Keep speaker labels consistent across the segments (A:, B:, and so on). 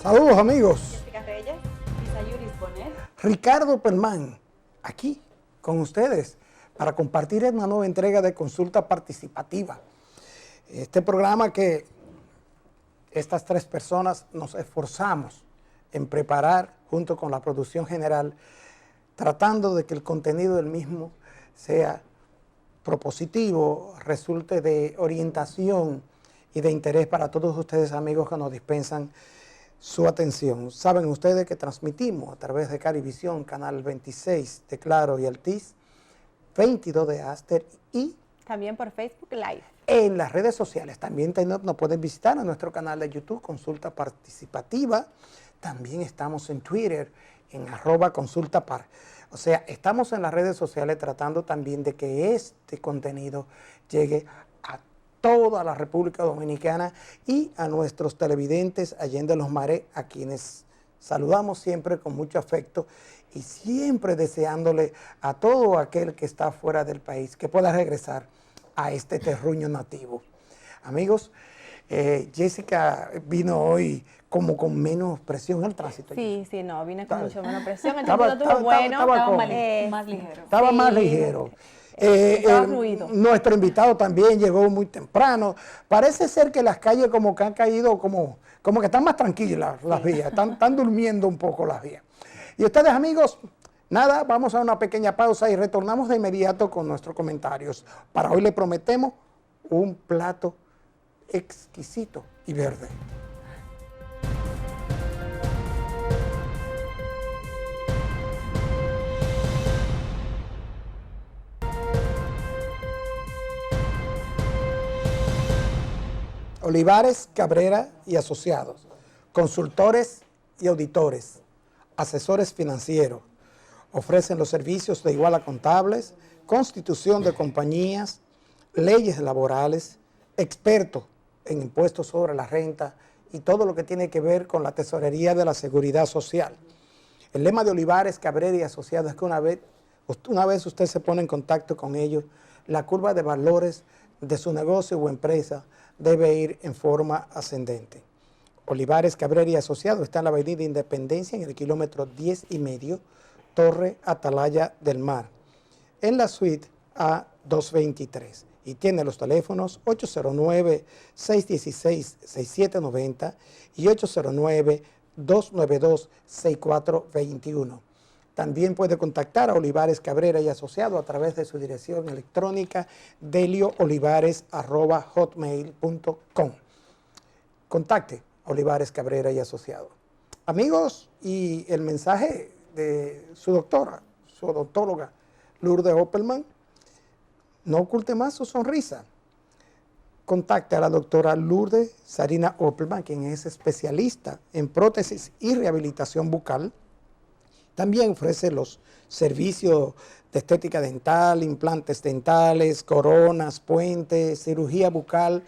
A: Saludos amigos.
B: Jessica Reyes y Sayuris Bonet.
A: Ricardo Pelman, aquí con ustedes para compartir una nueva entrega de Consulta Participativa. Este programa que estas tres personas nos esforzamos en preparar junto con la producción general, tratando de que el contenido del mismo sea propositivo, resulte de orientación y de interés para todos ustedes amigos que nos dispensan su atención. Saben ustedes que transmitimos a través de Carivisión, Canal 26 de Claro y Altiz, 22 de Aster y
B: también por Facebook Live.
A: En las redes sociales también nos pueden visitar en nuestro canal de YouTube, Consulta Participativa. También estamos en Twitter, en @consultapar. O sea, estamos en las redes sociales tratando también de que este contenido llegue a toda la República Dominicana y a nuestros televidentes allende los mares, a quienes saludamos siempre con mucho afecto y siempre deseándole a todo aquel que está fuera del país que pueda regresar a este terruño nativo. Amigos, Jessica vino hoy como con menos presión en el tránsito.
B: Sí, no, vine con mucho menos presión. El
A: Estaba-
B: tránsito estuvo bueno,
A: estaba
B: más ligero.
A: Estaba
B: Sí,
A: más ligero.
B: estaba fluido.
A: Nuestro invitado también llegó muy temprano. Parece ser que las calles como que han caído, como que están más tranquilas las vías, están durmiendo un poco las vías. Y ustedes amigos, nada, vamos a una pequeña pausa y retornamos de inmediato con nuestros comentarios. Para hoy le prometemos un plato exquisito y verde. Olivares, Cabrera y Asociados, consultores y auditores, asesores financieros, ofrecen los servicios de iguala contables, constitución de compañías, leyes laborales, expertos en impuestos sobre la renta y todo lo que tiene que ver con la tesorería de la seguridad social. El lema de Olivares, Cabrera y Asociados es que una vez usted se pone en contacto con ellos, la curva de valores de su negocio o empresa debe ir en forma ascendente. Olivares, Cabrera y Asociados está en la avenida Independencia, en el kilómetro 10,5, Torre Atalaya del Mar, en la suite A223. Y tiene los teléfonos 809-616-6790 y 809-292-6421. También puede contactar a Olivares, Cabrera y Asociados a través de su dirección electrónica delioolivares@hotmail.com. Contacte a Olivares, Cabrera y Asociados. Amigos, y el mensaje de su doctora, su odontóloga Lourdes Opelman, no oculte más su sonrisa. Contacte a la doctora Lourdes Sarina Opelman, quien es especialista en prótesis y rehabilitación bucal. También ofrece los servicios de estética dental, implantes dentales, coronas, puentes, cirugía bucal,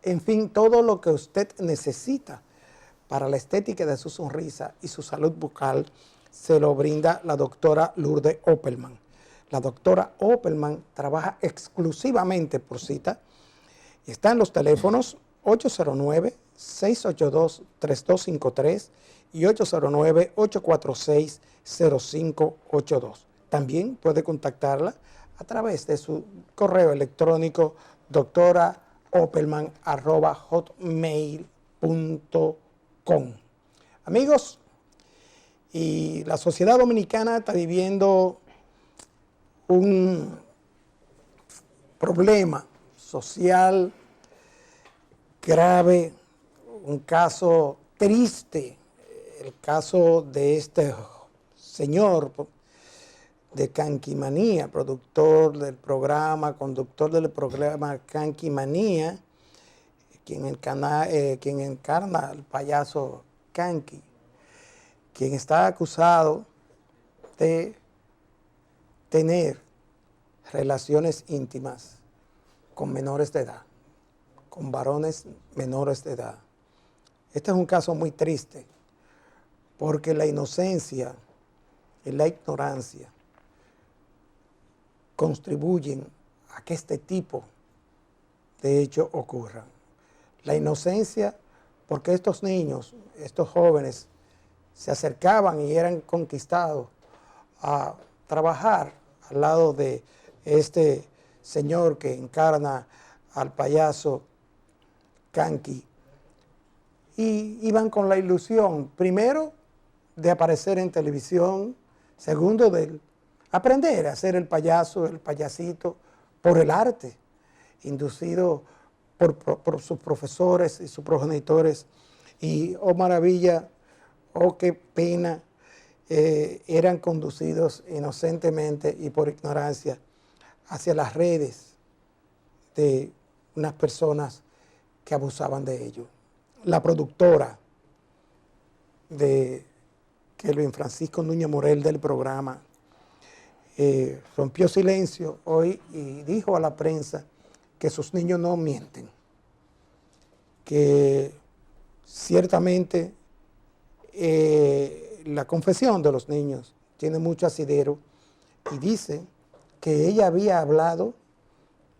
A: en fin, todo lo que usted necesita para la estética de su sonrisa y su salud bucal se lo brinda la doctora Lourdes Opelman. La doctora Opelman trabaja exclusivamente por cita y está en los teléfonos 809-682-3253 y 809-846-0582. También puede contactarla a través de su correo electrónico doctora.opelman@hotmail.com. Amigos, y la sociedad dominicana está viviendo un problema social grave, un caso triste, el caso de este señor de Canquimanía, conductor del programa Canquimanía, quien encarna al payaso Canqui, quien está acusado de tener relaciones íntimas con menores de edad, con varones menores de edad. Este es un caso muy triste, porque la inocencia y la ignorancia contribuyen a que este tipo de hechos ocurran. La inocencia porque estos niños, estos jóvenes, se acercaban y eran conquistados a trabajar al lado de este señor que encarna al payaso Kanki. Y iban con la ilusión, primero, de aparecer en televisión, segundo, de aprender a ser el payaso, el payasito, por el arte, inducido por sus profesores y sus progenitores. Y, oh maravilla, oh qué pena, eran conducidos inocentemente y por ignorancia hacia las redes de unas personas que abusaban de ellos. La productora de Kelvin Francisco Núñez Morel del programa rompió silencio hoy y dijo a la prensa que sus niños no mienten, que ciertamente la confesión de los niños tiene mucho asidero, y dice que ella había hablado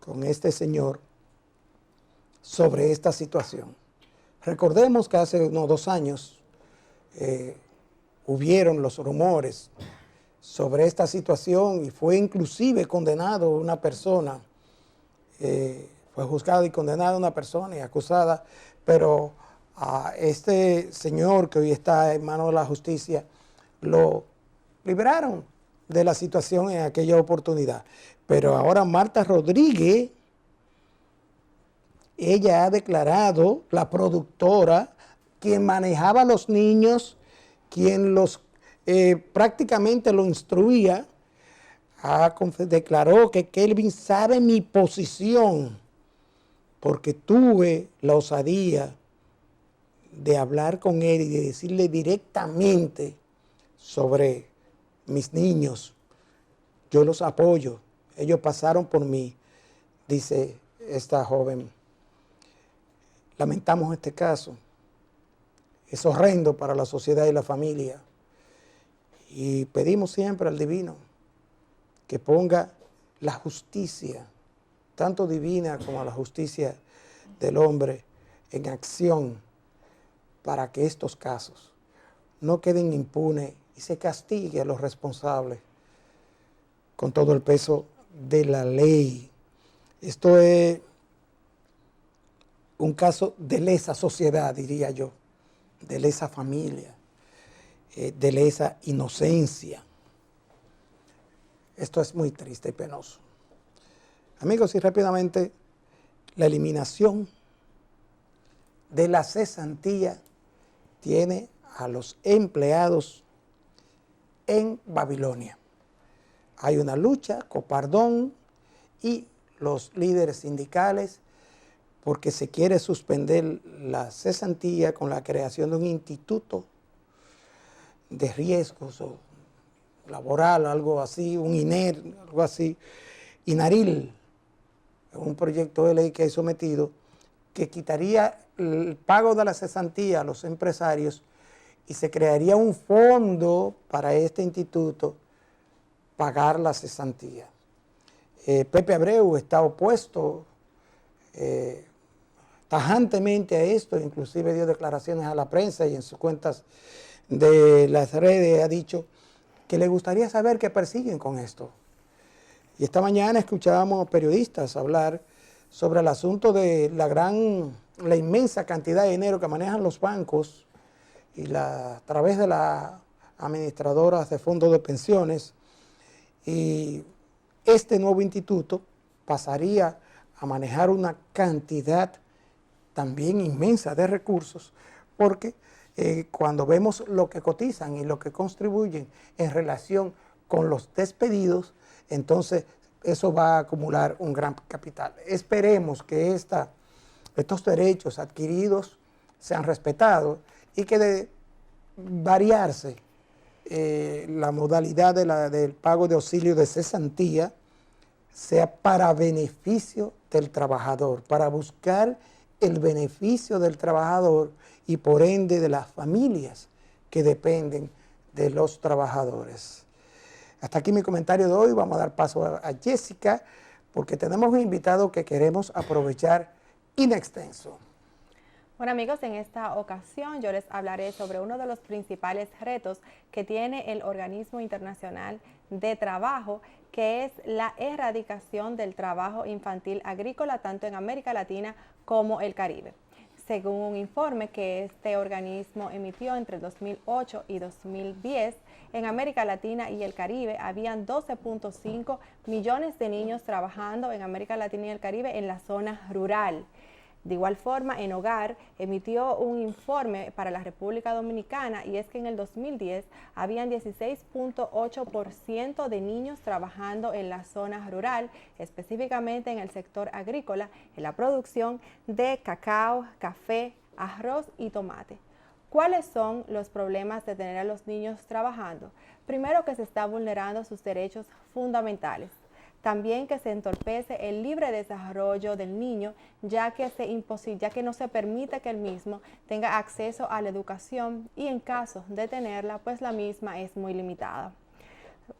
A: con este señor sobre esta situación. Recordemos que hace unos 2 años hubieron los rumores sobre esta situación y fue inclusive condenado una persona, fue juzgada y condenada una persona y acusada, pero a este señor que hoy está en manos de la justicia lo liberaron de la situación en aquella oportunidad. Pero ahora Marta Rodríguez, ella ha declarado, la productora, quien manejaba a los niños, quien los prácticamente lo instruía, declaró que Kelvin sabe mi posición porque tuve la osadía de hablar con él y de decirle directamente sobre mis niños. Yo los apoyo, ellos pasaron por mí, dice esta joven. Lamentamos este caso, es horrendo para la sociedad y la familia, y pedimos siempre al Divino que ponga la justicia, tanto divina como la justicia del hombre, en acción para que estos casos no queden impunes y se castigue a los responsables con todo el peso de la ley. Esto es un caso de lesa sociedad, diría yo, de lesa familia, de lesa inocencia. Esto es muy triste y penoso. Amigos, y rápidamente, la eliminación de la cesantía tiene a los empleados en Babilonia. Hay una lucha, Copardón y los líderes sindicales, porque se quiere suspender la cesantía con la creación de un instituto de riesgos o laboral, algo así, un INER, algo así, INARIL, un proyecto de ley que he sometido, que quitaría el pago de la cesantía a los empresarios y se crearía un fondo para este instituto pagar la cesantía. Pepe Abreu está opuesto tajantemente a esto, inclusive dio declaraciones a la prensa y en sus cuentas de las redes ha dicho que le gustaría saber qué persiguen con esto. Y esta mañana escuchábamos periodistas hablar sobre el asunto de la inmensa cantidad de dinero que manejan los bancos y a través de las administradoras de fondos de pensiones. Y este nuevo instituto pasaría a manejar una cantidad también inmensa de recursos, porque cuando vemos lo que cotizan y lo que contribuyen en relación con los despedidos, entonces eso va a acumular un gran capital. Esperemos que estos derechos adquiridos sean respetados y que de variarse la modalidad del pago de auxilio de cesantía sea para beneficio del trabajador, para buscar el beneficio del trabajador y por ende de las familias que dependen de los trabajadores. Hasta aquí mi comentario de hoy. Vamos a dar paso a Jessica porque tenemos un invitado que queremos aprovechar in extenso.
B: Bueno amigos, en esta ocasión yo les hablaré sobre uno de los principales retos que tiene el Organismo Internacional de Trabajo, que es la erradicación del trabajo infantil agrícola tanto en América Latina como el Caribe. Según un informe que este organismo emitió entre 2008 y 2010, en América Latina y el Caribe habían 12.5 millones de niños trabajando en América Latina y el Caribe en la zona rural. De igual forma, en Hogar emitió un informe para la República Dominicana y es que en el 2010 habían 16.8% de niños trabajando en la zona rural, específicamente en el sector agrícola, en la producción de cacao, café, arroz y tomate. ¿Cuáles son los problemas de tener a los niños trabajando? Primero, que se está vulnerando sus derechos fundamentales. También que se entorpece el libre desarrollo del niño, ya que no se permite que el mismo tenga acceso a la educación y en caso de tenerla, pues la misma es muy limitada.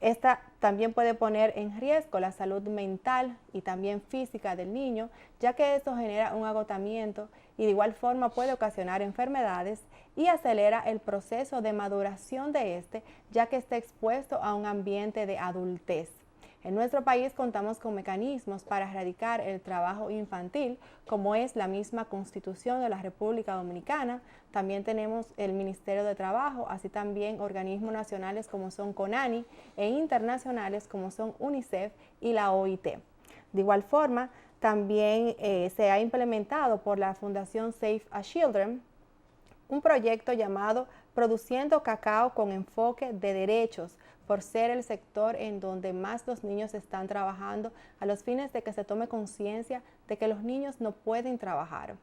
B: Esta también puede poner en riesgo la salud mental y también física del niño, ya que esto genera un agotamiento y de igual forma puede ocasionar enfermedades y acelera el proceso de maduración de este, ya que está expuesto a un ambiente de adultez. En nuestro país contamos con mecanismos para erradicar el trabajo infantil, como es la misma Constitución de la República Dominicana. También tenemos el Ministerio de Trabajo, así también organismos nacionales como son CONANI e internacionales como son UNICEF y la OIT. De igual forma, también se ha implementado por la Fundación Save a Children un proyecto llamado Produciendo Cacao con Enfoque de Derechos, por ser el sector en donde más los niños están trabajando, a los fines de que se tome conciencia de que los niños no pueden trabajar.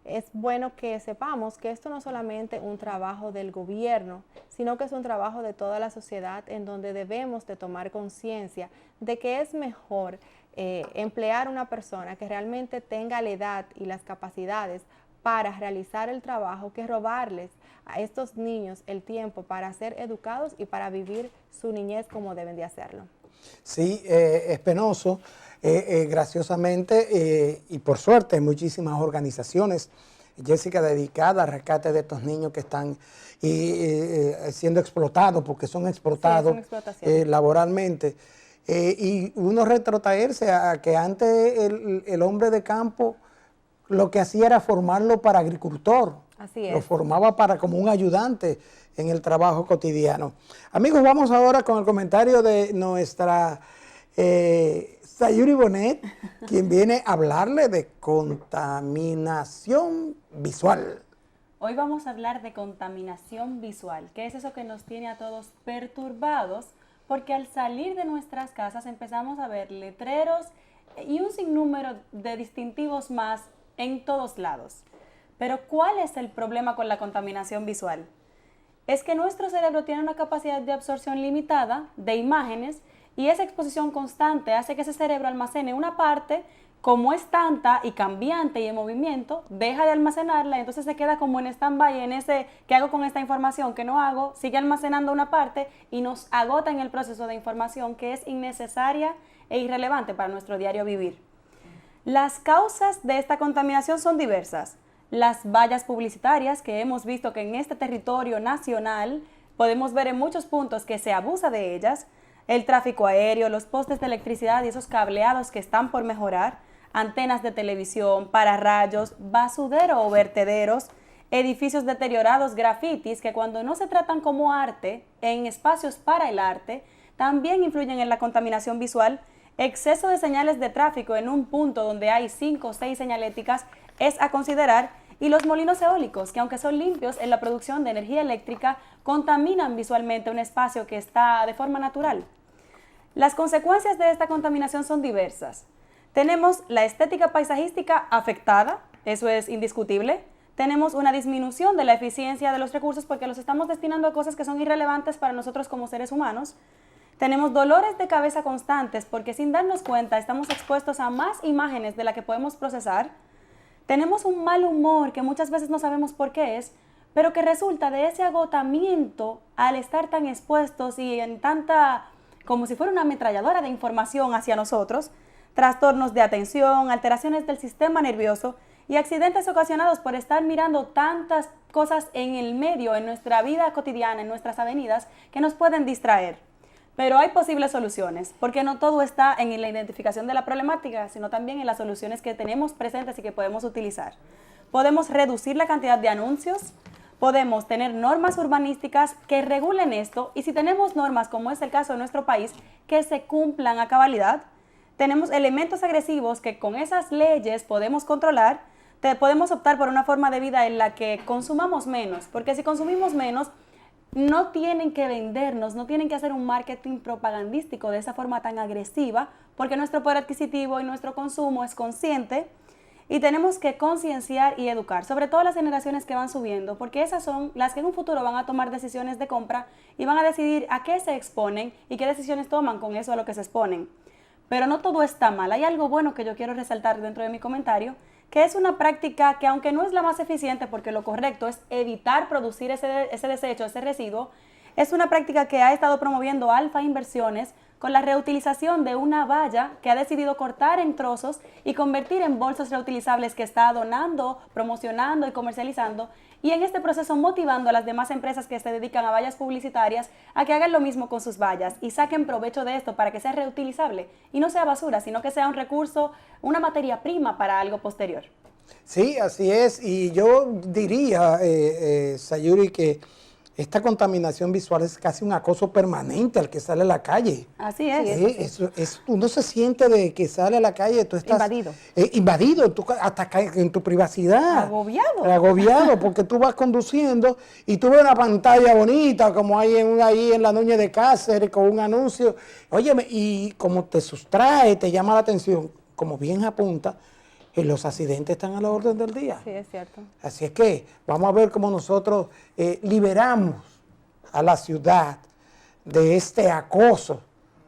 B: Es bueno que sepamos que esto no es solamente un trabajo del gobierno, sino que es un trabajo de toda la sociedad en donde debemos de tomar conciencia de que es mejor emplear una persona que realmente tenga la edad y las capacidades para realizar el trabajo que robarles a estos niños el tiempo para ser educados y para vivir su niñez como deben de hacerlo.
A: Sí, es penoso, graciosamente, y por suerte hay muchísimas organizaciones, Jessica, dedicadas al rescate de estos niños que están siendo explotados, porque son explotados laboralmente. Y uno retrotraerse a que antes el hombre de campo lo que hacía era formarlo para agricultor.
B: Así es.
A: Lo formaba para como un ayudante en el trabajo cotidiano. Amigos, vamos ahora con el comentario de nuestra Sayuri Bonet, quien viene a hablarle de contaminación visual.
C: Hoy vamos a hablar de contaminación visual, que es eso que nos tiene a todos perturbados, porque al salir de nuestras casas empezamos a ver letreros y un sinnúmero de distintivos más en todos lados. Pero ¿cuál es el problema con la contaminación visual? Es que nuestro cerebro tiene una capacidad de absorción limitada de imágenes y esa exposición constante hace que ese cerebro almacene una parte, como es tanta y cambiante y en movimiento, deja de almacenarla y entonces se queda como en stand-by, en ese ¿qué hago con esta información? ¿Qué no hago? Sigue almacenando una parte y nos agota en el proceso de información que es innecesaria e irrelevante para nuestro diario vivir. Las causas de esta contaminación son diversas. Las vallas publicitarias, que hemos visto que en este territorio nacional podemos ver en muchos puntos que se abusa de ellas, el tráfico aéreo, los postes de electricidad y esos cableados que están por mejorar, antenas de televisión, pararrayos, basudero o vertederos, edificios deteriorados, grafitis, que cuando no se tratan como arte, en espacios para el arte, también influyen en la contaminación visual. Exceso de señales de tráfico en un punto donde hay 5 o 6 señaléticas es a considerar, y los molinos eólicos, que aunque son limpios en la producción de energía eléctrica, contaminan visualmente un espacio que está de forma natural. Las consecuencias de esta contaminación son diversas. Tenemos la estética paisajística afectada, eso es indiscutible. Tenemos una disminución de la eficiencia de los recursos porque los estamos destinando a cosas que son irrelevantes para nosotros como seres humanos. Tenemos dolores de cabeza constantes porque sin darnos cuenta estamos expuestos a más imágenes de las que podemos procesar. Tenemos un mal humor que muchas veces no sabemos por qué es, pero que resulta de ese agotamiento al estar tan expuestos y en tanta, como si fuera una ametralladora de información hacia nosotros, trastornos de atención, alteraciones del sistema nervioso y accidentes ocasionados por estar mirando tantas cosas en el medio, en nuestra vida cotidiana, en nuestras avenidas, que nos pueden distraer. Pero hay posibles soluciones, porque no todo está en la identificación de la problemática, sino también en las soluciones que tenemos presentes y que podemos utilizar. Podemos reducir la cantidad de anuncios, podemos tener normas urbanísticas que regulen esto, y si tenemos normas, como es el caso de nuestro país, que se cumplan a cabalidad, tenemos elementos agresivos que con esas leyes podemos controlar, podemos optar por una forma de vida en la que consumamos menos, porque si consumimos menos, no tienen que vendernos, no tienen que hacer un marketing propagandístico de esa forma tan agresiva, porque nuestro poder adquisitivo y nuestro consumo es consciente, y tenemos que concienciar y educar, sobre todo las generaciones que van subiendo, porque esas son las que en un futuro van a tomar decisiones de compra y van a decidir a qué se exponen y qué decisiones toman con eso a lo que se exponen. Pero no todo está mal. Hay algo bueno que yo quiero resaltar dentro de mi comentario, que es una práctica que, aunque no es la más eficiente, porque lo correcto es evitar producir ese desecho, ese residuo, es una práctica que ha estado promoviendo Alfa Inversiones con la reutilización de una valla que ha decidido cortar en trozos y convertir en bolsas reutilizables, que está donando, promocionando y comercializando, y en este proceso motivando a las demás empresas que se dedican a vallas publicitarias a que hagan lo mismo con sus vallas y saquen provecho de esto para que sea reutilizable y no sea basura, sino que sea un recurso, una materia prima para algo posterior.
A: Sí, así es. Y yo diría, Sayuri, que esta contaminación visual es casi un acoso permanente al que sale a la calle.
C: Así es.
A: Uno se siente de que sale a la calle, tú estás invadido hasta en tu privacidad. Agobiado, porque tú vas conduciendo y tú ves una pantalla bonita como hay ahí en la Núñez de Cáceres con un anuncio. Óyeme, y como te sustrae, te llama la atención, como bien apunta, los accidentes están a la orden del día.
B: Sí, es cierto.
A: Así es que vamos a ver cómo nosotros liberamos a la ciudad de este acoso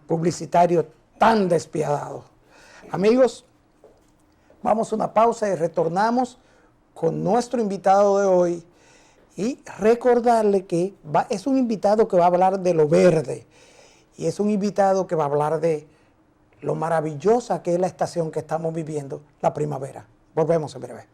A: publicitario tan despiadado. Amigos, vamos a una pausa y retornamos con nuestro invitado de hoy, y recordarle que es un invitado que va a hablar de lo verde, y es un invitado que va a hablar de lo maravillosa que es la estación que estamos viviendo, la primavera. Volvemos en breve.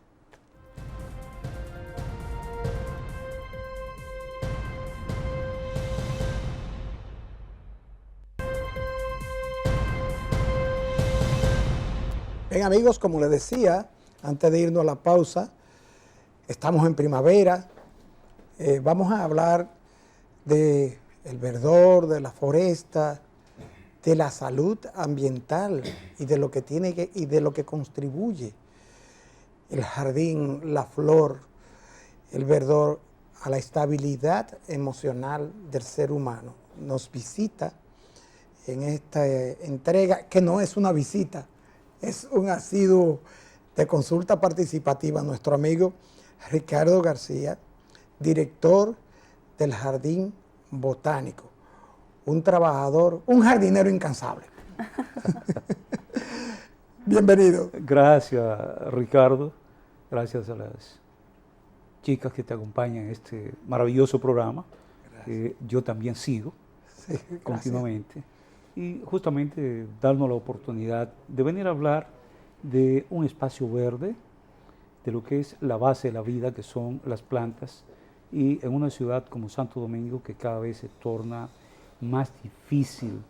A: Bien, amigos, como les decía, antes de irnos a la pausa, estamos en primavera. Vamos a hablar del verdor, de la foresta, de la salud ambiental y de lo que y de lo que contribuye el jardín, la flor, el verdor a la estabilidad emocional del ser humano. Nos visita en esta entrega, que no es una visita, es un asiduo de consulta participativa, nuestro amigo Ricardo García, director del Jardín Botánico. Un trabajador, un jardinero incansable. Bienvenido.
D: Gracias, Ricardo. Gracias a las chicas que te acompañan en este maravilloso programa. Yo también sigo continuamente. Y justamente darnos la oportunidad de venir a hablar de un espacio verde, de lo que es la base de la vida, que son las plantas, y en una ciudad como Santo Domingo, que cada vez se torna más difícil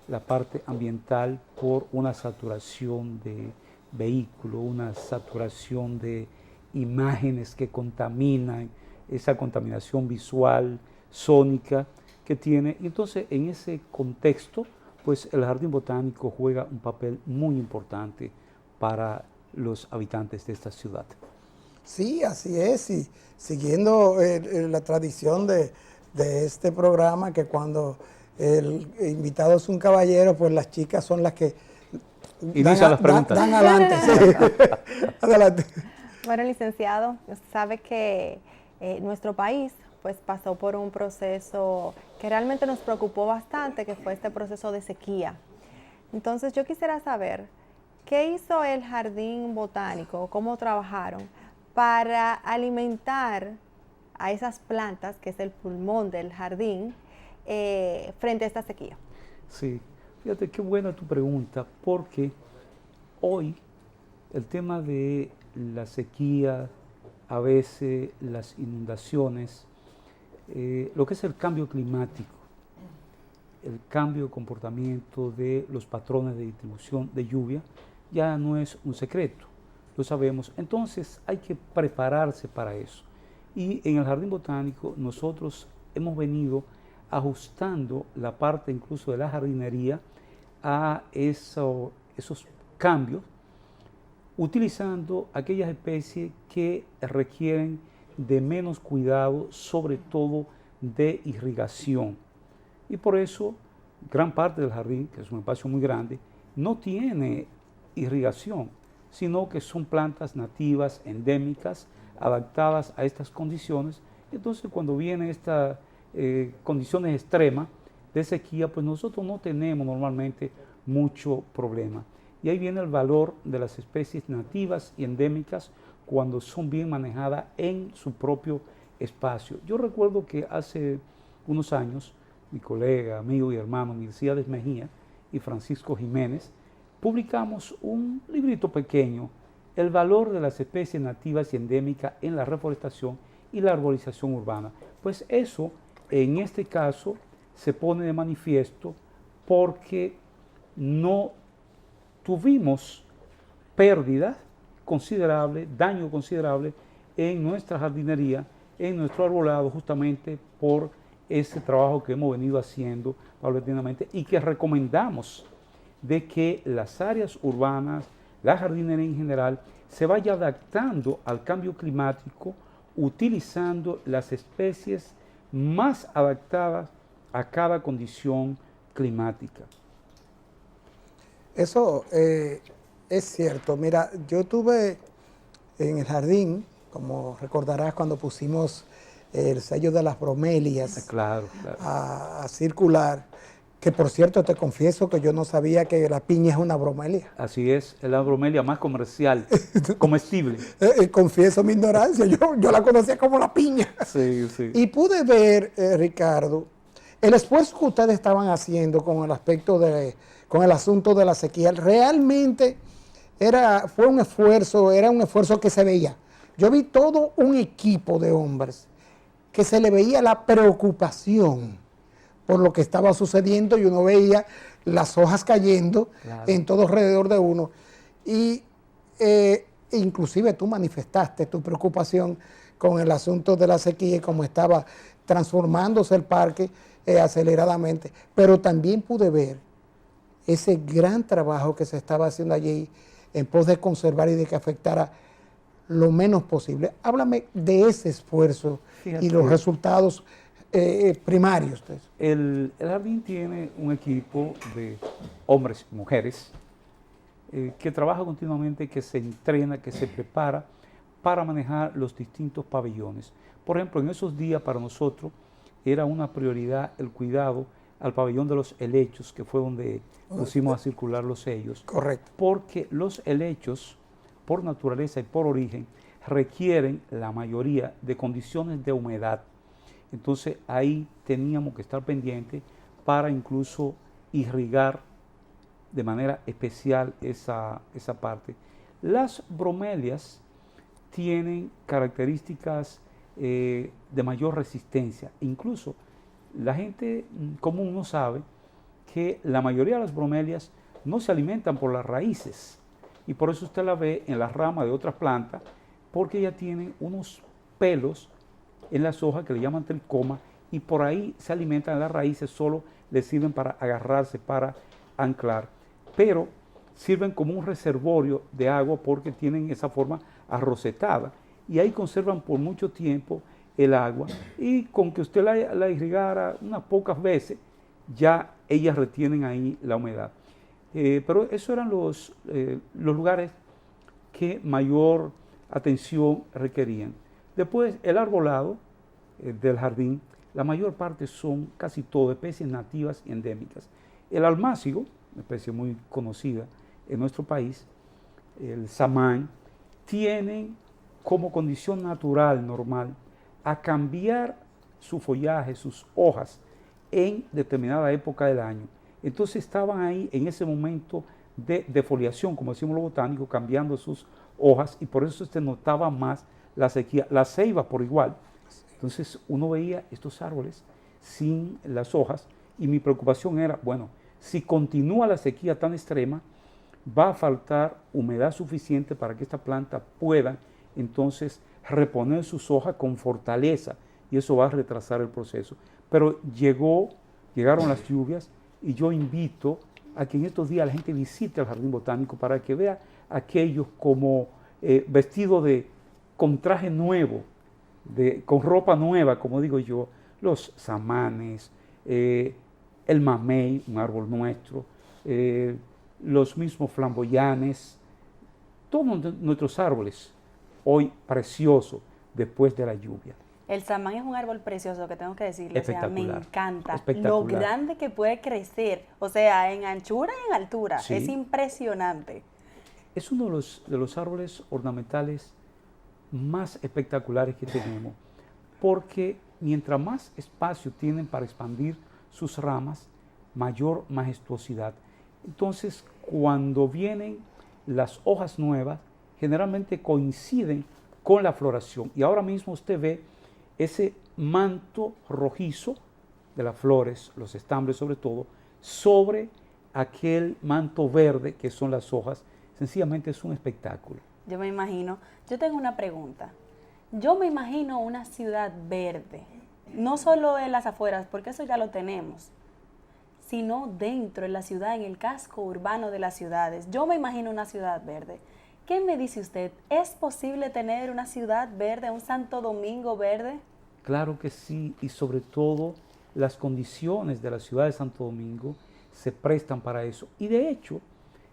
D: la parte ambiental por una saturación de vehículos, una saturación de imágenes que contaminan, esa contaminación visual, sónica que tiene. Y entonces, en ese contexto, pues el Jardín Botánico juega un papel muy importante para los habitantes de esta ciudad.
A: Sí, así es, y siguiendo la tradición de este programa, que cuando el invitado es un caballero, pues las chicas son las que
D: inician las preguntas.
A: Dan adelante, sí. Adelante.
B: Bueno, licenciado, usted sabe que nuestro país pues pasó por un proceso que realmente nos preocupó bastante, que fue este proceso de sequía. Entonces yo quisiera saber, ¿qué hizo el Jardín Botánico? ¿Cómo trabajaron para alimentar a esas plantas, que es el pulmón del jardín, frente a esta sequía?
D: Sí, fíjate qué buena tu pregunta, porque hoy el tema de la sequía, a veces las inundaciones, lo que es el cambio climático, el cambio de comportamiento de los patrones de distribución de lluvia, ya no es un secreto, lo sabemos. Entonces hay que prepararse para eso. Y en el Jardín Botánico nosotros hemos venido ajustando la parte incluso de la jardinería a esos cambios, utilizando aquellas especies que requieren de menos cuidado, sobre todo de irrigación. Y por eso gran parte del jardín, que es un espacio muy grande, no tiene irrigación, sino que son plantas nativas, endémicas, adaptadas a estas condiciones. Entonces cuando vienen estas condiciones extremas de sequía, pues nosotros no tenemos normalmente mucho problema. Y ahí viene el valor de las especies nativas y endémicas cuando son bien manejadas en su propio espacio. Yo recuerdo que hace unos años, mi colega, amigo y hermano Milcíades Mejía y Francisco Jiménez, publicamos un librito pequeño, El valor de las especies nativas y endémicas en la reforestación y la arborización urbana. Pues eso, en este caso, se pone de manifiesto porque no tuvimos pérdida considerable, daño considerable en nuestra jardinería, en nuestro arbolado, justamente por ese trabajo que hemos venido haciendo paulatinamente y que recomendamos de que las áreas urbanas, la jardinería en general, se vaya adaptando al cambio climático, utilizando las especies más adaptadas a cada condición climática.
A: Eso es cierto. Mira, yo tuve en el jardín, como recordarás cuando pusimos el sello de las bromelias
D: Claro.
A: a circular, que por cierto te confieso que yo no sabía que la piña es una bromelia.
D: Así es la bromelia más comercial, comestible.
A: Confieso mi ignorancia, yo la conocía como la piña.
D: Sí, sí.
A: Y pude ver, Ricardo, el esfuerzo que ustedes estaban haciendo con el aspecto con el asunto de la sequía. Realmente fue un esfuerzo, era un esfuerzo que se veía. Yo vi todo un equipo de hombres que se le veía la preocupación por lo que estaba sucediendo y uno veía las hojas cayendo en todo alrededor de uno. Y inclusive tú manifestaste tu preocupación con el asunto de la sequía y cómo estaba transformándose el parque aceleradamente. Pero también pude ver ese gran trabajo que se estaba haciendo allí en pos de conservar y de que afectara lo menos posible. Háblame de ese esfuerzo. Fíjate. Y los resultados primarios.
D: El jardín tiene un equipo de hombres y mujeres que trabaja continuamente, que se entrena, que se prepara para manejar los distintos pabellones. Por ejemplo, en esos días para nosotros era una prioridad el cuidado al pabellón de los helechos, que fue donde pusimos a circular los sellos.
A: Correcto.
D: Porque los helechos, por naturaleza y por origen, requieren la mayoría de condiciones de humedad. Entonces ahí teníamos que estar pendientes para incluso irrigar de manera especial esa parte. Las bromelias tienen características de mayor resistencia. Incluso la gente común no sabe que la mayoría de las bromelias no se alimentan por las raíces y por eso usted la ve en las ramas de otras plantas, porque ellas tienen unos pelos en las hojas que le llaman tricoma y por ahí se alimentan. Las raíces solo les sirven para agarrarse, para anclar, pero sirven como un reservorio de agua porque tienen esa forma arrocetada y ahí conservan por mucho tiempo el agua, y con que usted la irrigara unas pocas veces ya ellas retienen ahí la humedad. Pero esos eran los lugares que mayor atención requerían. Después, el arbolado del jardín, la mayor parte son casi todo especies nativas y endémicas. El almácigo, una especie muy conocida en nuestro país, el samán, tienen como condición natural, normal, a cambiar su follaje, sus hojas, en determinada época del año. Entonces estaban ahí en ese momento de defoliación, como decimos los botánicos, cambiando sus hojas y por eso se notaba más la sequía. La ceiba por igual. Entonces uno veía estos árboles sin las hojas y mi preocupación era, bueno, si continúa la sequía tan extrema, va a faltar humedad suficiente para que esta planta pueda entonces reponer sus hojas con fortaleza y eso va a retrasar el proceso. Pero llegaron las lluvias y yo invito a que en estos días la gente visite el Jardín Botánico para que vea aquellos como vestidos con traje nuevo, con ropa nueva, como digo yo, los samanes, el mamey, un árbol nuestro, los mismos flamboyanes, todos nuestros árboles hoy preciosos después de la lluvia.
C: El samán es un árbol precioso, que tengo que decirle, o sea, me encanta lo
D: Espectacular.
C: grande que puede crecer, o sea, en anchura y en altura,
D: Sí.
C: es impresionante.
D: Es uno de los árboles ornamentales más espectaculares que tenemos, porque mientras más espacio tienen para expandir sus ramas, mayor majestuosidad. Entonces, cuando vienen las hojas nuevas, generalmente coinciden con la floración. Y ahora mismo usted ve ese manto rojizo de las flores, los estambres sobre todo, sobre aquel manto verde que son las hojas. Sencillamente es un espectáculo.
C: Yo me imagino, yo tengo una pregunta. Yo me imagino una ciudad verde, no solo en las afueras, porque eso ya lo tenemos, sino dentro de la ciudad, en el casco urbano de las ciudades. Yo me imagino una ciudad verde. ¿Qué me dice usted? ¿Es posible tener una ciudad verde, un Santo Domingo verde?
D: Claro que sí, y sobre todo las condiciones de la ciudad de Santo Domingo se prestan para eso. Y de hecho,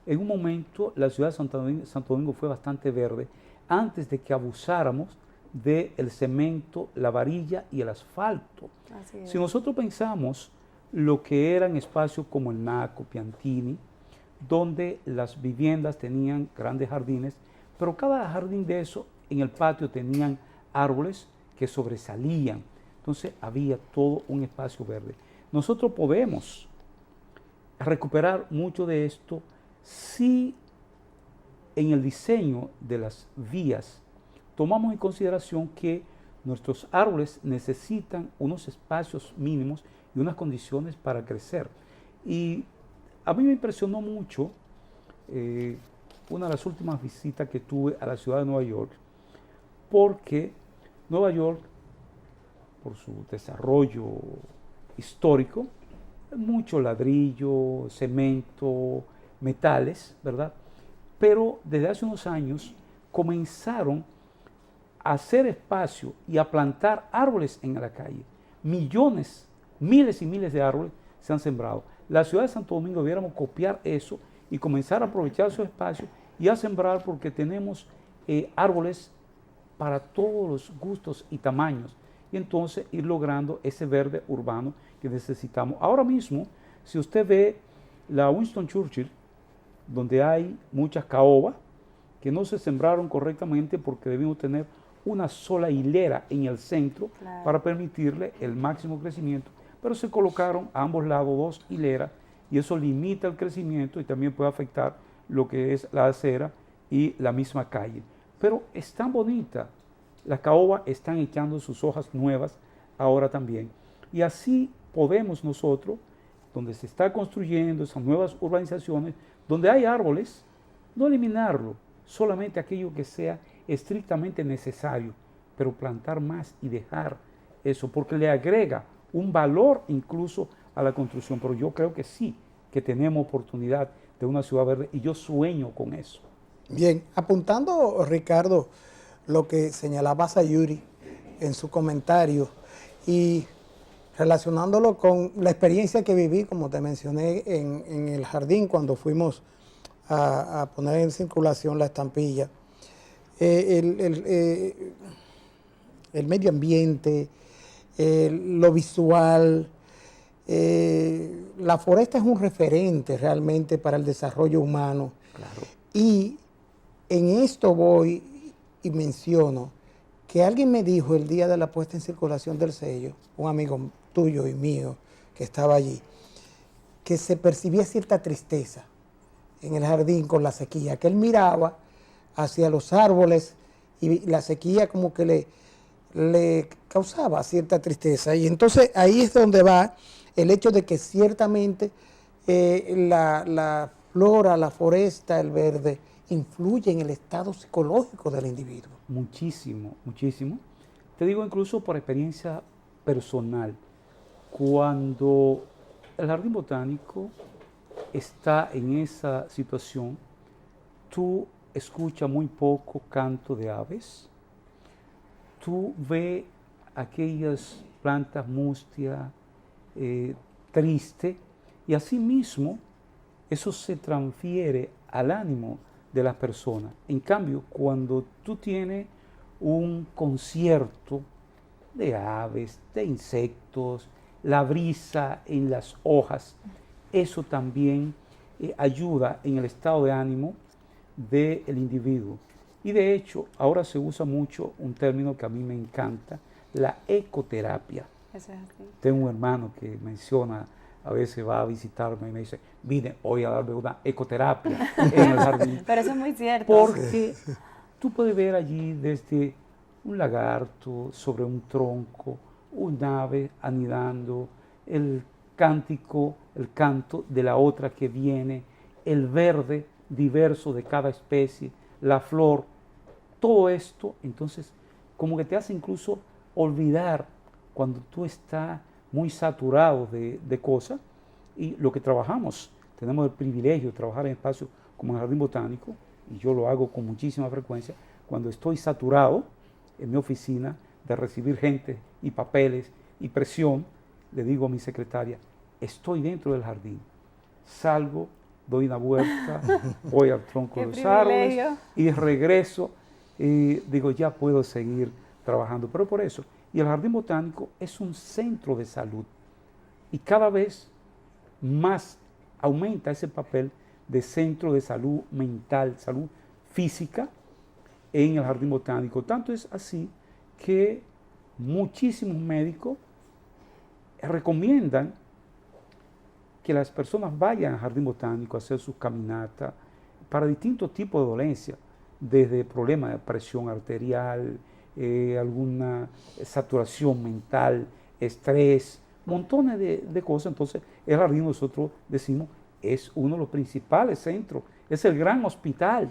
D: en un momento la ciudad de Santo Domingo fue bastante verde antes de que abusáramos del cemento, la varilla y el asfalto.
C: Así es.
D: Si nosotros pensamos lo que eran espacios como el Naco, Piantini, donde las viviendas tenían grandes jardines, pero cada jardín de eso en el patio tenían árboles que sobresalían. Entonces había todo un espacio verde. Nosotros podemos recuperar mucho de esto si en el diseño de las vías tomamos en consideración que nuestros árboles necesitan unos espacios mínimos y unas condiciones para crecer. Y a mí me impresionó mucho una de las últimas visitas que tuve a la ciudad de Nueva York, porque Nueva York, por su desarrollo histórico, mucho ladrillo, cemento, metales, ¿verdad? Pero desde hace unos años comenzaron a hacer espacio y a plantar árboles en la calle. Millones, miles y miles de árboles se han sembrado. La ciudad de Santo Domingo debiéramos copiar eso y comenzar a aprovechar esos espacios y a sembrar, porque tenemos árboles para todos los gustos y tamaños, y entonces ir logrando ese verde urbano que necesitamos. Ahora mismo, si usted ve la Winston Churchill, donde hay muchas caobas que no se sembraron correctamente porque debimos tener una sola hilera en el centro, claro, para permitirle el máximo crecimiento, pero se colocaron a ambos lados dos hileras y eso limita el crecimiento y también puede afectar lo que es la acera y la misma calle. Pero es tan bonita, las caobas están echando sus hojas nuevas ahora también. Y así podemos nosotros, donde se está construyendo esas nuevas urbanizaciones, donde hay árboles, no eliminarlo, solamente aquello que sea estrictamente necesario, pero plantar más y dejar eso, porque le agrega un valor incluso a la construcción. Pero yo creo que sí, que tenemos oportunidad de una ciudad verde y yo sueño con eso.
A: Bien, apuntando, Ricardo, lo que señalaba Sayuri en su comentario y relacionándolo con la experiencia que viví, como te mencioné, en el jardín cuando fuimos a poner en circulación la estampilla, el medio ambiente, lo visual, la foresta es un referente realmente para el desarrollo humano.
D: Claro.
A: Y en esto voy y menciono que alguien me dijo el día de la puesta en circulación del sello, un amigo tuyo y mío que estaba allí, que se percibía cierta tristeza en el jardín con la sequía, que él miraba hacia los árboles y la sequía como que le causaba cierta tristeza. Y entonces ahí es donde va el hecho de que ciertamente la flora, la foresta, el verde, influye en el estado psicológico del individuo.
D: Muchísimo, muchísimo. Te digo incluso por experiencia personal, cuando el jardín botánico está en esa situación, tú escuchas muy poco canto de aves, tú ves aquellas plantas mustias, tristes, y asimismo eso se transfiere al ánimo de las personas. En cambio, cuando tú tienes un concierto de aves, de insectos, la brisa en las hojas, eso también ayuda en el estado de ánimo del individuo. Y de hecho, ahora se usa mucho un término que a mí me encanta, la ecoterapia.
C: Eso es así.
D: Tengo un hermano que menciona, a veces va a visitarme y me dice, vine hoy a darme una ecoterapia en el jardín.
C: Pero eso es muy cierto.
D: Porque tú puedes ver allí desde un lagarto sobre un tronco, un ave anidando, el cántico, el canto de la otra que viene, el verde diverso de cada especie, la flor, todo esto, entonces, como que te hace incluso olvidar cuando tú estás muy saturado de cosas. Y lo que trabajamos, tenemos el privilegio de trabajar en espacios como el Jardín Botánico, y yo lo hago con muchísima frecuencia, cuando estoy saturado en mi oficina de recibir gente y papeles y presión, le digo a mi secretaria, estoy dentro del jardín, salgo, doy una vuelta, voy al tronco de los árboles y regreso y digo, ya puedo seguir trabajando. Pero por eso, y el Jardín Botánico es un centro de salud y cada vez más aumenta ese papel de centro de salud mental, salud física en el Jardín Botánico. Tanto es así que muchísimos médicos recomiendan que las personas vayan al Jardín Botánico a hacer sus caminatas para distintos tipos de dolencias, desde problemas de presión arterial, alguna saturación mental, estrés, montones de cosas. Entonces, el jardín, nosotros decimos, es uno de los principales centros, es el gran hospital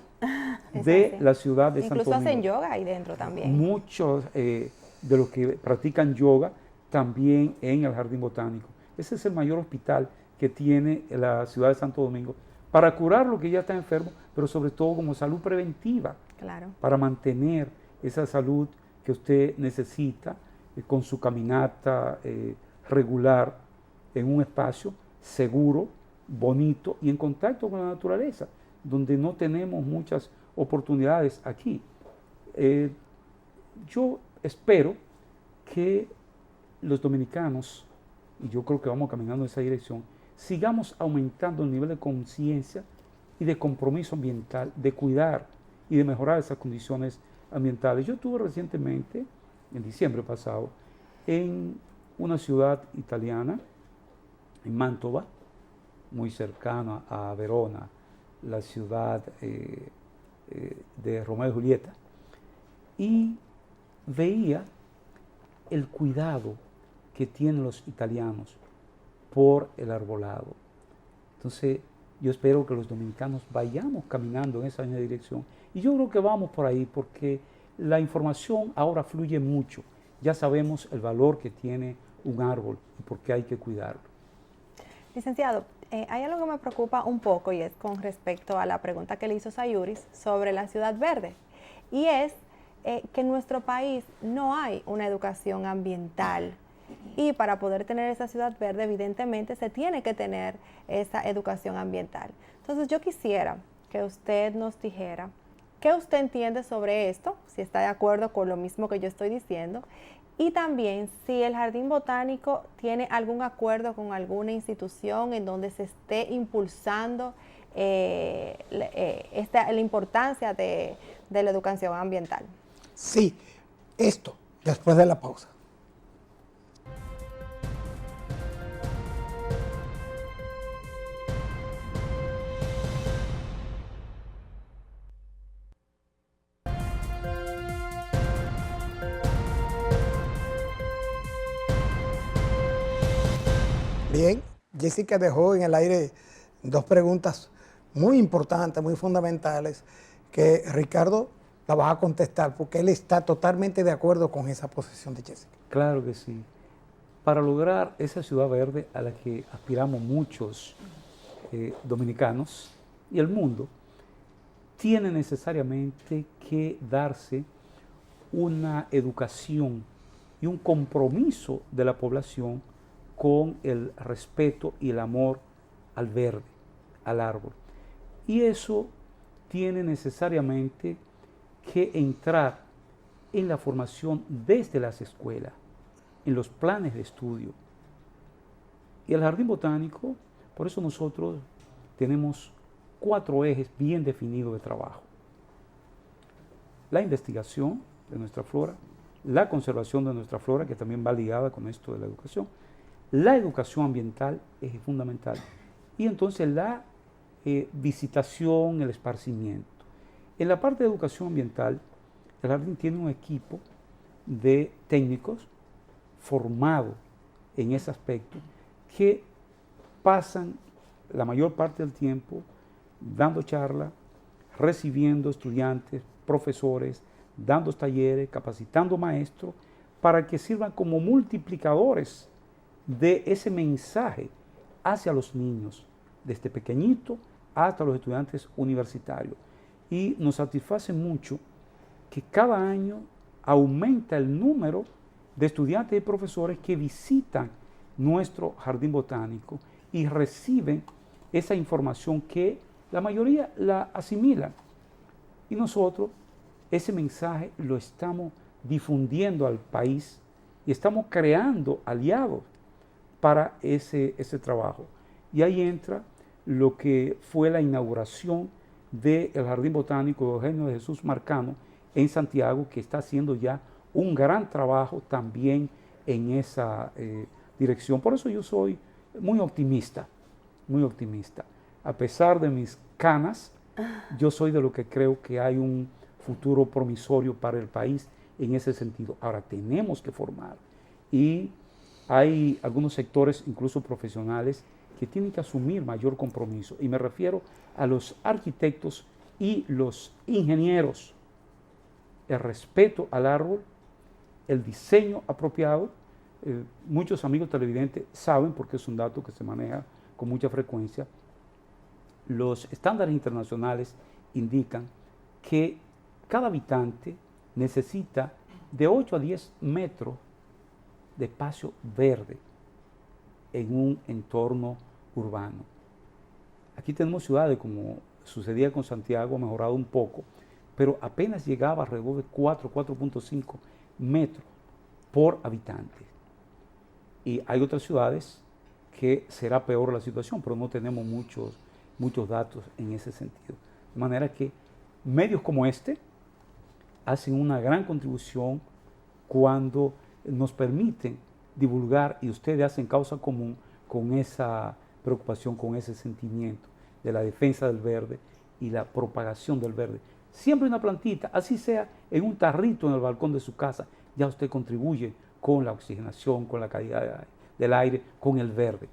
D: de la ciudad de Santo Domingo.
B: Incluso hacen yoga ahí dentro también.
D: Muchos de los que practican yoga también en el Jardín Botánico. Ese es el mayor hospital que tiene la ciudad de Santo Domingo para curar lo que ya está enfermo, pero sobre todo como salud preventiva,
B: claro,
D: para mantener esa salud que usted necesita con su caminata regular en un espacio seguro, bonito y en contacto con la naturaleza, donde no tenemos muchas oportunidades aquí. Yo espero que los dominicanos, y yo creo que vamos caminando en esa dirección, sigamos aumentando el nivel de conciencia y de compromiso ambiental, de cuidar y de mejorar esas condiciones ambientales. Yo estuve recientemente, en diciembre pasado, en una ciudad italiana, en Mantova, muy cercana a Verona, la ciudad de Romeo y Julieta, y veía el cuidado que tienen los italianos por el arbolado. Entonces, yo espero que los dominicanos vayamos caminando en esa misma dirección. Y yo creo que vamos por ahí porque la información ahora fluye mucho. Ya sabemos el valor que tiene un árbol y por qué hay que cuidarlo.
B: Licenciado, hay algo que me preocupa un poco y es con respecto a la pregunta que le hizo Sayuris sobre la ciudad verde. Y es que en nuestro país no hay una educación ambiental. Y para poder tener esa ciudad verde, evidentemente, se tiene que tener esa educación ambiental. Entonces, yo quisiera que usted nos dijera qué usted entiende sobre esto, si está de acuerdo con lo mismo que yo estoy diciendo, y también si el Jardín Botánico tiene algún acuerdo con alguna institución en donde se esté impulsando la importancia de la educación ambiental.
A: Sí, esto, después de la pausa. Bien, Jessica dejó en el aire dos preguntas muy importantes, muy fundamentales, que Ricardo la va a contestar porque él está totalmente de acuerdo con esa posición de Jessica.
D: Claro que sí. Para lograr esa ciudad verde a la que aspiramos muchos dominicanos y el mundo, tiene necesariamente que darse una educación y un compromiso de la población con el respeto y el amor al verde, al árbol. Y eso tiene necesariamente que entrar en la formación desde las escuelas, en los planes de estudio. Y el Jardín Botánico, por eso nosotros tenemos 4 ejes bien definidos de trabajo. La investigación de nuestra flora, la conservación de nuestra flora, que también va ligada con esto de la educación, la educación ambiental es fundamental, y entonces la visitación, el esparcimiento. En la parte de educación ambiental, el jardín tiene un equipo de técnicos formados en ese aspecto que pasan la mayor parte del tiempo dando charlas, recibiendo estudiantes, profesores, dando talleres, capacitando maestros para que sirvan como multiplicadores de ese mensaje hacia los niños, desde pequeñito hasta los estudiantes universitarios. Y nos satisface mucho que cada año aumenta el número de estudiantes y profesores que visitan nuestro jardín botánico y reciben esa información que la mayoría la asimilan. Y nosotros ese mensaje lo estamos difundiendo al país y estamos creando aliados para ese trabajo. Y ahí entra lo que fue la inauguración del Jardín Botánico de Eugenio de Jesús Marcano en Santiago, que está haciendo ya un gran trabajo también en esa dirección. Por eso yo soy muy optimista, muy optimista. A pesar de mis canas, yo soy de lo que creo que hay un futuro promisorio para el país en ese sentido. Ahora tenemos que formar, y hay algunos sectores, incluso profesionales, que tienen que asumir mayor compromiso, y me refiero a los arquitectos y los ingenieros. El respeto al árbol, el diseño apropiado. Muchos amigos televidentes saben, porque es un dato que se maneja con mucha frecuencia, los estándares internacionales indican que cada habitante necesita de 8 a 10 metros de espacio verde en un entorno urbano. Aquí tenemos ciudades, como sucedía con Santiago, ha mejorado un poco, pero apenas llegaba alrededor de 4.5 metros por habitante. Y hay otras ciudades que será peor la situación, pero no tenemos muchos datos en ese sentido. De manera que medios como este hacen una gran contribución cuando nos permiten divulgar, y ustedes hacen causa común con esa preocupación, con ese sentimiento de la defensa del verde y la propagación del verde. Siempre una plantita, así sea en un tarrito en el balcón de su casa, ya usted contribuye con la oxigenación, con la calidad del aire, con el verde.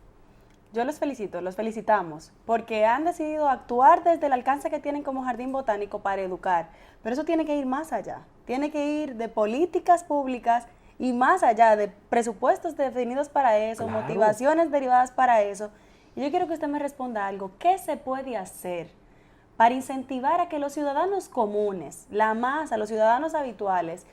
C: Yo los felicito, los felicitamos, porque han decidido actuar desde el alcance que tienen como jardín botánico para educar, pero eso tiene que ir más allá, tiene que ir de políticas públicas y más allá de presupuestos definidos para eso, claro, motivaciones derivadas para eso. Y yo quiero que usted me responda algo. ¿Qué se puede hacer para incentivar a que los ciudadanos comunes, la masa, los ciudadanos habituales,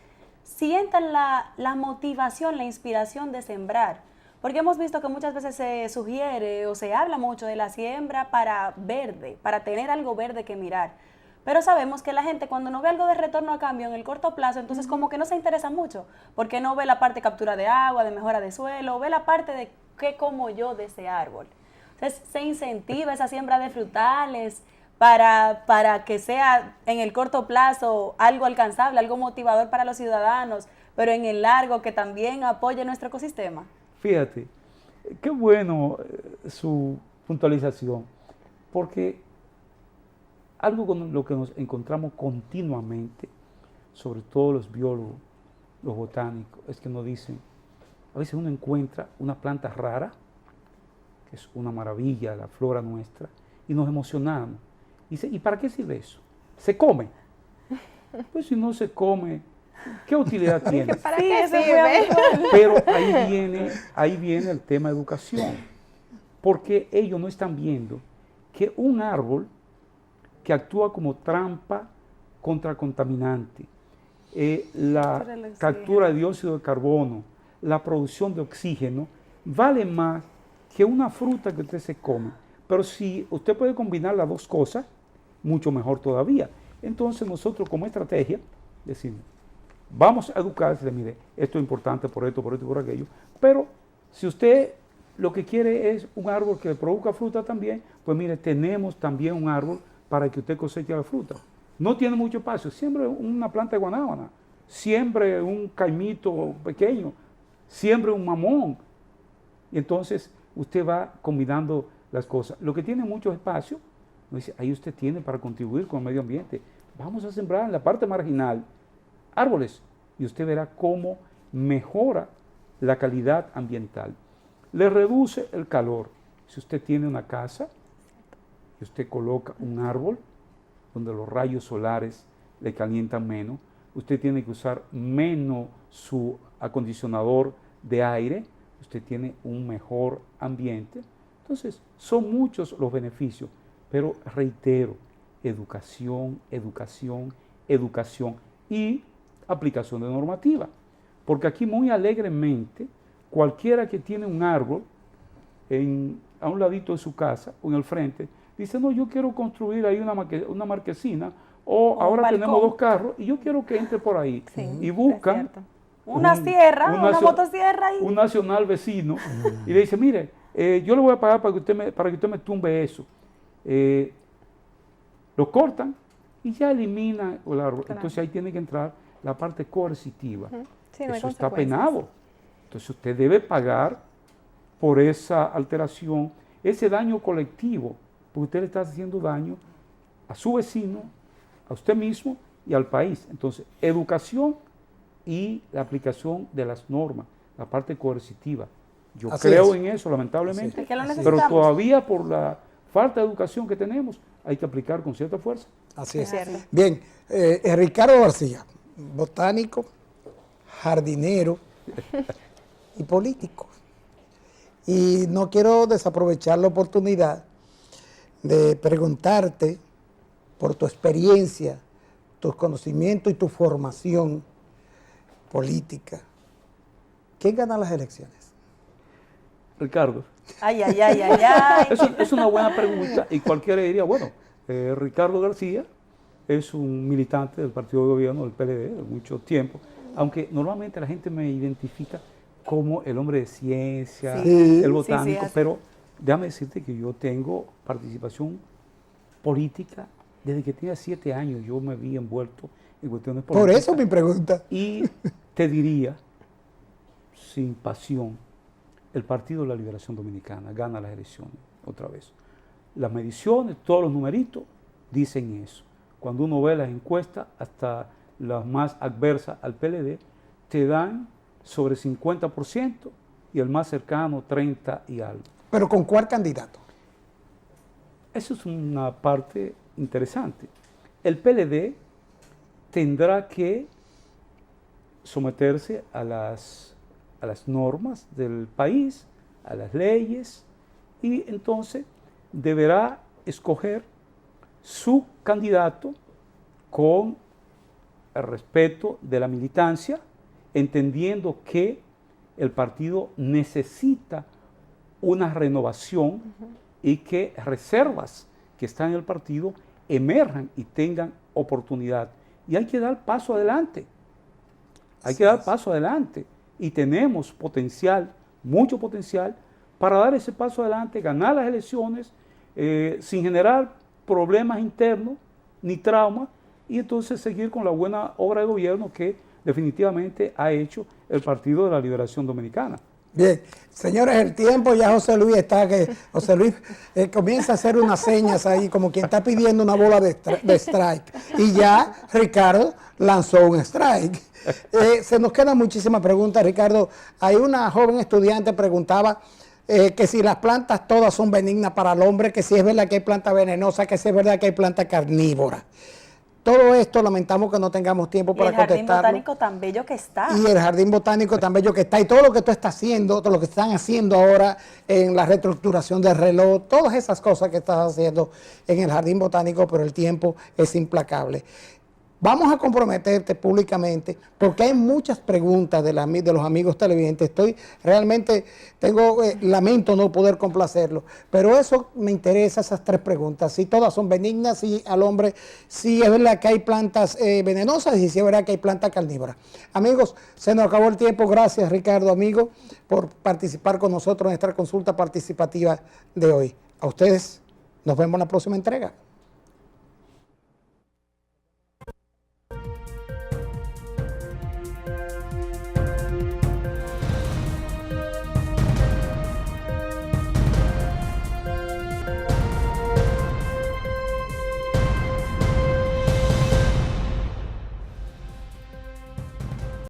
C: sientan la motivación, la inspiración de sembrar? Porque hemos visto que muchas veces se sugiere o se habla mucho de la siembra para verde, para tener algo verde que mirar. Pero sabemos que la gente, cuando no ve algo de retorno a cambio en el corto plazo, entonces como que no se interesa mucho, porque no ve la parte de captura de agua, de mejora de suelo, ve la parte de qué como yo de ese árbol. Entonces se incentiva esa siembra de frutales para que sea en el corto plazo algo alcanzable, algo motivador para los ciudadanos, pero en el largo que también apoye nuestro ecosistema.
D: Fíjate, qué bueno su puntualización, porque algo con lo que nos encontramos continuamente, sobre todo los biólogos, los botánicos, es que nos dicen, a veces uno encuentra una planta rara que es una maravilla la flora nuestra, y nos emocionamos. Y dice, ¿y para qué sirve eso? ¿Se come? Pues si no se come, ¿qué utilidad tiene?
B: ¿Para qué sirve?
D: Pero ahí viene el tema de educación, porque ellos no están viendo que un árbol que actúa como trampa contra contaminante, la captura de dióxido de carbono, la producción de oxígeno, vale más que una fruta que usted se come. Pero si usted puede combinar las dos cosas, mucho mejor todavía. Entonces nosotros como estrategia decimos, vamos a educar, mire, esto es importante por esto, por esto y por aquello, pero si usted lo que quiere es un árbol que produzca fruta también, pues mire, tenemos también un árbol para que usted coseche la fruta. No tiene mucho espacio, siembre una planta de guanábana, siembre un caimito pequeño, siembre un mamón, y entonces usted va combinando las cosas. Lo que tiene mucho espacio, dice, ahí usted tiene para contribuir con el medio ambiente. Vamos a sembrar en la parte marginal árboles y usted verá cómo mejora la calidad ambiental. Le reduce el calor. Si usted tiene una casa y usted coloca un árbol donde los rayos solares le calientan menos, usted tiene que usar menos su acondicionador de aire, usted tiene un mejor ambiente. Entonces, son muchos los beneficios, pero reitero, educación, educación, educación y aplicación de normativa. Porque aquí muy alegremente, cualquiera que tiene un árbol a un ladito de su casa o en el frente, dice, no, yo quiero construir ahí una marquesina o ahora tenemos 2 carros y yo quiero que entre por ahí.
B: Sí,
D: y buscan
C: una sierra, una motosierra.
D: Un nacional vecino y le dice, mire, yo le voy a pagar para que usted me tumbe eso. Lo cortan y ya eliminan el árbol. Claro. Entonces ahí tiene que entrar la parte coercitiva.
B: Sí, no
D: eso está penado. Entonces usted debe pagar por esa alteración, ese daño colectivo, porque usted le está haciendo daño a su vecino, a usted mismo y al país. Entonces, educación y la aplicación de las normas, la parte coercitiva. Yo creo en eso, lamentablemente, pero todavía por la falta de educación que tenemos, hay que aplicar con cierta fuerza.
A: Así es. Bien, Ricardo García, botánico, jardinero y político. Y no quiero desaprovechar la oportunidad de preguntarte por tu experiencia, tus conocimientos y tu formación política. ¿Quién gana las elecciones?
D: Ricardo.
C: Ay, ay, ay, ay, ay.
D: Es una buena pregunta y cualquiera diría, bueno, Ricardo García es un militante del partido de gobierno del PLD de mucho tiempo, aunque normalmente la gente me identifica como el hombre de ciencia, el botánico, pero déjame decirte que yo tengo participación política desde que tenía 7 años, yo me vi envuelto en cuestiones políticas.
A: Por eso mi pregunta.
D: Y te diría, sin pasión, el Partido de la Liberación Dominicana gana las elecciones otra vez. Las mediciones, todos los numeritos dicen eso. Cuando uno ve las encuestas, hasta las más adversas al PLD, te dan sobre 50% y el más cercano 30 y algo.
A: ¿Pero con cuál candidato?
D: Eso es una parte interesante. El PLD tendrá que someterse a las normas del país, a las leyes, y entonces deberá escoger su candidato con el respeto de la militancia, entendiendo que el partido necesita una renovación y que reservas que están en el partido emerjan y tengan oportunidad. Y hay que dar paso adelante. Hay que dar paso adelante. Y tenemos potencial, mucho potencial, para dar ese paso adelante, ganar las elecciones sin generar problemas internos ni traumas, y entonces seguir con la buena obra de gobierno que definitivamente ha hecho el Partido de la Liberación Dominicana.
A: Bien, señores, el tiempo ya José Luis está que José Luis comienza a hacer unas señas ahí como quien está pidiendo una bola de strike, y ya Ricardo lanzó un strike. Se nos quedan muchísimas preguntas, Ricardo. Hay una joven estudiante preguntaba que si las plantas todas son benignas para el hombre, que si es verdad que hay plantas venenosas, que si es verdad que hay plantas carnívoras. Todo esto lamentamos que no tengamos tiempo para contestarlo.
E: Y el jardín botánico tan bello que está.
A: Y el jardín botánico tan bello que está. Y todo lo que tú estás haciendo, todo lo que están haciendo ahora en la reestructuración del reloj, todas esas cosas que estás haciendo en el jardín botánico, pero el tiempo es implacable. Vamos a comprometerte públicamente porque hay muchas preguntas de los amigos televidentes. Lamento no poder complacerlo, pero eso me interesa, esas 3 preguntas. Si todas son benignas, si al hombre, si es verdad que hay plantas venenosas y si es verdad que hay plantas carnívoras. Amigos, se nos acabó el tiempo. Gracias, Ricardo, amigo, por participar con nosotros en esta consulta participativa de hoy. A ustedes, nos vemos en la próxima entrega.